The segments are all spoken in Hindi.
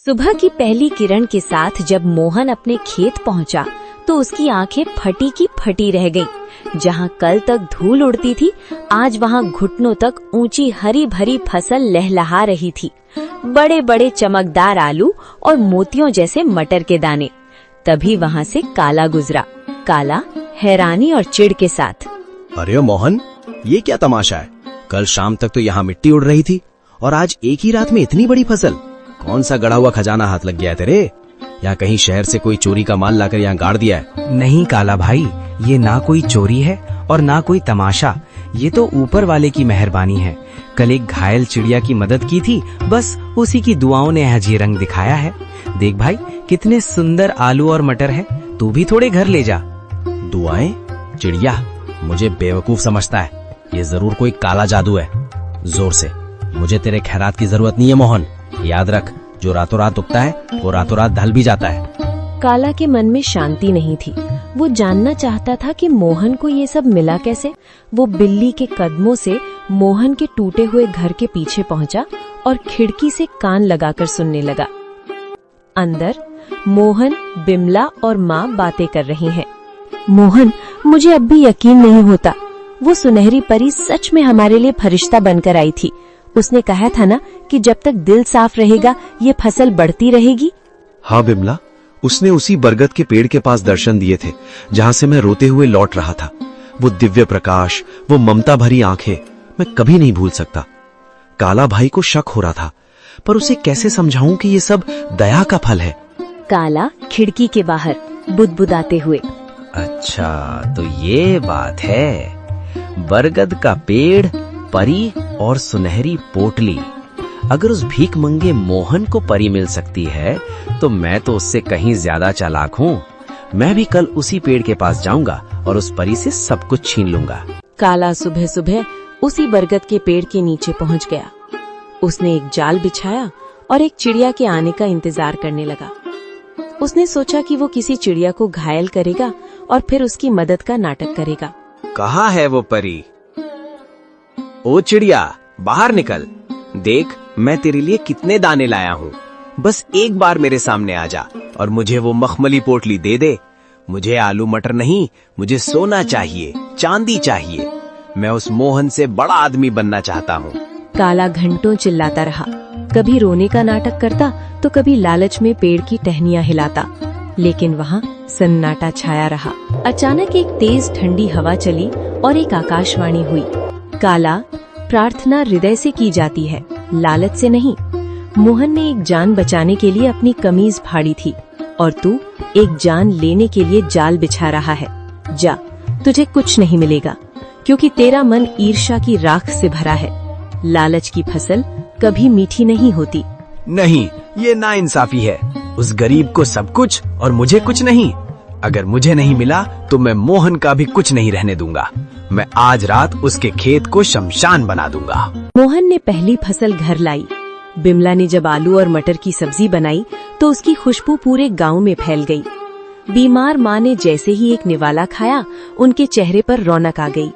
सुबह की पहली किरण के साथ जब मोहन अपने खेत पहुंचा तो उसकी आंखें फटी की फटी रह गईं। जहां कल तक धूल उड़ती थी, आज वहां घुटनों तक ऊंची हरी भरी फसल लहलहा रही थी। बड़े बड़े चमकदार आलू और मोतियों जैसे मटर के दाने। तभी वहां से काला गुजरा। काला हैरानी और चिढ़ के साथ, अरे मोहन, ये क्या तमाशा है? कल शाम तक तो यहाँ मिट्टी उड़ रही थी और आज एक ही रात में इतनी बड़ी फसल। कौन सा गड़ा हुआ खजाना हाथ लग गया है तेरे? या कहीं शहर से कोई चोरी का माल लाकर यहाँ गाड़ दिया है? नहीं काला भाई, ये ना कोई चोरी है और ना कोई तमाशा। ये तो ऊपर वाले की मेहरबानी है। कल एक घायल चिड़िया की मदद की थी, बस उसी की दुआओं ने आज ये रंग दिखाया है। देख भाई, कितने सुंदर आलू और मटर है। तू भी थोड़े घर ले जा। दुआएं? चिड़िया मुझे बेवकूफ समझता है। ये जरूर कोई काला जादू है। जोर से, मुझे तेरे खैरात की जरूरत नहीं है मोहन। याद रख, जो रातों रात उगता है वो रातों रात ढल भी जाता है। काला के मन में शांति नहीं थी। वो जानना चाहता था कि मोहन को ये सब मिला कैसे। वो बिल्ली के कदमों से मोहन के टूटे हुए घर के पीछे पहुंचा और खिड़की से कान लगाकर सुनने लगा। अंदर मोहन, बिमला और माँ बातें कर रही हैं। मोहन, मुझे अब भी यकीन नहीं होता। वो सुनहरी परी सच में हमारे लिए फरिश्ता बनकर आई थी। उसने कहा था ना कि जब तक दिल साफ रहेगा ये फसल बढ़ती रहेगी। हाँ बिमला, उसने उसी बरगद के पेड़ के पास दर्शन दिए थे जहाँ से मैं रोते हुए लौट रहा था। वो दिव्य प्रकाश, वो ममता भरी आंखें, मैं कभी नहीं भूल सकता। काला भाई को शक हो रहा था, पर उसे कैसे समझाऊं कि ये सब दया का फल है। काला खिड़की के बाहर बुदबुदाते हुए, अच्छा तो ये बात है। बरगद का पेड़, परी और सुनहरी पोटली। अगर उस भीख मंगे मोहन को परी मिल सकती है तो मैं तो उससे कहीं ज्यादा चालाक हूँ। मैं भी कल उसी पेड़ के पास जाऊंगा और उस परी से सब कुछ छीन लूंगा। काला सुबह सुबह उसी बरगद के पेड़ के नीचे पहुंच गया। उसने एक जाल बिछाया और एक चिड़िया के आने का इंतजार करने लगा। उसने सोचा कि वो किसी चिड़िया को घायल करेगा और फिर उसकी मदद का नाटक करेगा। कहाँ है वो परी? ओ चिड़िया, बाहर निकल। देख, मैं तेरे लिए कितने दाने लाया हूँ। बस एक बार मेरे सामने आ जा और मुझे वो मखमली पोटली दे दे। मुझे आलू मटर नहीं, मुझे सोना चाहिए, चांदी चाहिए। मैं उस मोहन से बड़ा आदमी बनना चाहता हूँ। काला घंटों चिल्लाता रहा। कभी रोने का नाटक करता तो कभी लालच में पेड़ की टहनियां हिलाता, लेकिन वहाँ सन्नाटा छाया रहा। अचानक एक तेज ठंडी हवा चली और एक आकाशवाणी हुई। काला, प्रार्थना हृदय से की जाती है, लालच से नहीं। मोहन ने एक जान बचाने के लिए अपनी कमीज फाड़ी थी और तू एक जान लेने के लिए जाल बिछा रहा है। जा, तुझे कुछ नहीं मिलेगा क्योंकि तेरा मन ईर्ष्या की राख से भरा है। लालच की फसल कभी मीठी नहीं होती। नहीं, ये नाइंसाफी है। उस गरीब को सब कुछ और मुझे कुछ नहीं। अगर मुझे नहीं मिला तो मैं मोहन का भी कुछ नहीं रहने दूंगा। मैं आज रात उसके खेत को शमशान बना दूंगा। मोहन ने पहली फसल घर लाई। बिमला ने जब आलू और मटर की सब्जी बनाई तो उसकी खुशबू पूरे गांव में फैल गई। बीमार माँ ने जैसे ही एक निवाला खाया, उनके चेहरे पर रौनक आ गई।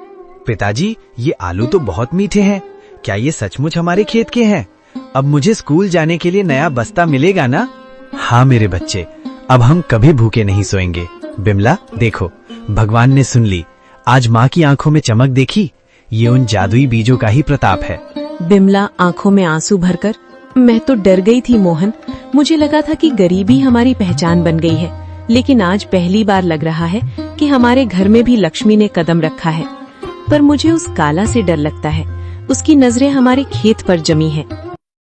पिताजी, ये आलू तो बहुत मीठे हैं। क्या ये सचमुच हमारे खेत के हैं? अब मुझे स्कूल जाने के लिए नया बस्ता मिलेगा ना? हाँ मेरे बच्चे, अब हम कभी भूखे नहीं सोएंगे। बिमला देखो, भगवान ने सुन ली। आज माँ की आंखों में चमक देखी? ये उन जादुई बीजों का ही प्रताप है। बिमला आंखों में आंसू भरकर, मैं तो डर गई थी मोहन। मुझे लगा था कि गरीबी हमारी पहचान बन गई है, लेकिन आज पहली बार लग रहा है कि हमारे घर में भी लक्ष्मी ने कदम रखा है। पर मुझे उस काला से डर लगता है। उसकी नजरें हमारे खेत पर जमी हैं।